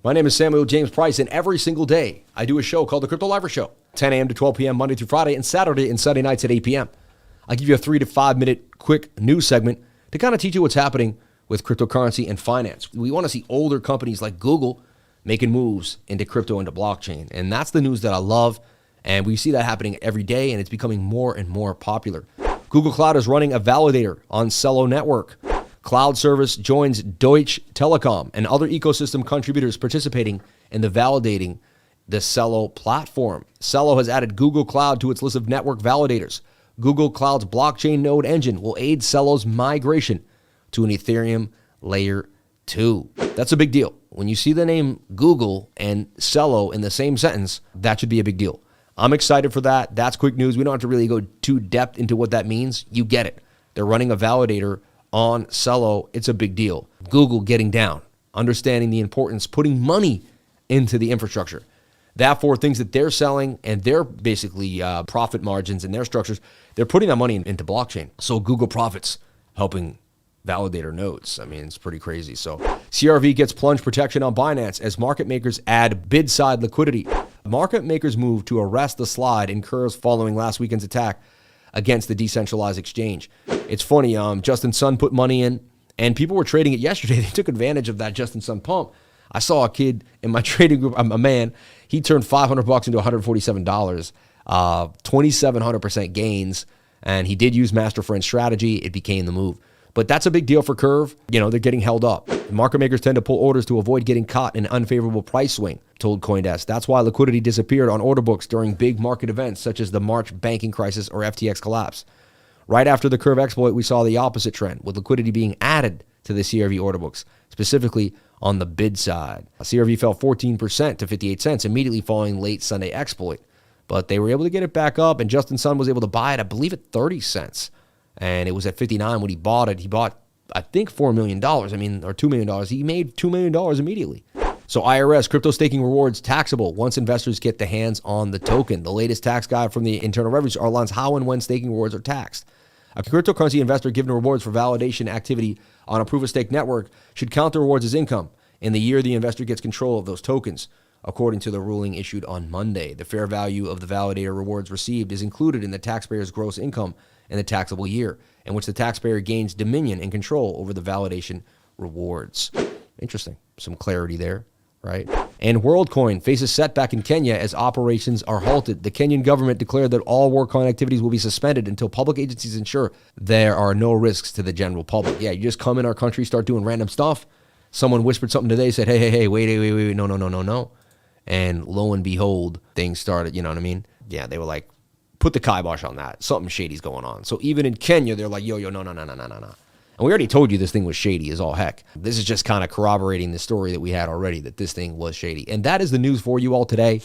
My name is Samuel James Price, and every single day I do a show called the Crypto Lifer Show, 10 a.m. to 12 p.m. Monday through Friday, and Saturday and Sunday nights at 8 p.m. I give you a 3 to 5 minute quick news segment to kind of teach you what's happening with cryptocurrency and finance. We want to see older companies like Google making moves into crypto, into blockchain, and that's the news that I love, and we see that happening every day, and it's becoming more and more popular. Google Cloud is running a validator on Celo network. Cloud service joins Deutsche Telekom and other ecosystem contributors participating in the validating the Celo platform. Celo has added Google Cloud to its list of network validators. Google Cloud's blockchain node engine will aid Celo's migration to an Ethereum layer 2. That's a big deal. When you see the name Google and Celo in the same sentence, that should be a big deal. I'm excited for that. That's quick news. We don't have to really go too depth into what that means. You get it. They're running a validator on Celo. It's a big deal. Google getting down, understanding the importance, putting money into the infrastructure. Therefore, things that they're selling and their basically profit margins and their structures, they're putting that money into blockchain. So Google profits helping validator nodes. I mean, it's pretty crazy. So CRV gets plunge protection on Binance as market makers add bid side liquidity. Market makers move to arrest the slide in curves following last weekend's attack against the decentralized exchange. It's funny, Justin Sun put money in, and people were trading it yesterday. They took advantage of that Justin Sun pump. I saw a kid in my trading group, a man, he turned $500 into $147, 2,700% gains, and he did use Master Friend strategy. It became the move. But that's a big deal for Curve. You know, they're getting held up. Market makers tend to pull orders to avoid getting caught in an unfavorable price swing, told CoinDesk. That's why liquidity disappeared on order books during big market events such as the March banking crisis or FTX collapse. Right after the Curve exploit, we saw the opposite trend, with liquidity being added to the CRV order books, specifically on the bid side. CRV fell 14% to 58 cents immediately following late Sunday exploit, but they were able to get it back up, and Justin Sun was able to buy it, I believe, at 30 cents. And it was at 59 when he bought it. He bought, I think, $4 million. Or $2 million. He made $2 million immediately. So IRS, crypto staking rewards taxable once investors get their hands on the token. The latest tax guide from the Internal Revenue outlines how and when staking rewards are taxed. A cryptocurrency investor given rewards for validation activity on a proof-of-stake network should count the rewards as income in the year the investor gets control of those tokens. According to the ruling issued on Monday, the fair value of the validator rewards received is included in the taxpayer's gross income in the taxable year, in which the taxpayer gains dominion and control over the validation rewards. Interesting. Some clarity there, right? And WorldCoin faces setback in Kenya as operations are halted. The Kenyan government declared that all WorldCoin activities will be suspended until public agencies ensure there are no risks to the general public. Yeah, you just come in our country, start doing random stuff. Someone whispered something today, said, hey, wait, no. And lo and behold, things started, you know what I mean? Yeah, they were like, put the kibosh on that. Something shady's going on. So even in Kenya, they're like, no. And we already told you this thing was shady as all heck. This is just kind of corroborating the story that we had already, that this thing was shady. And that is the news for you all today.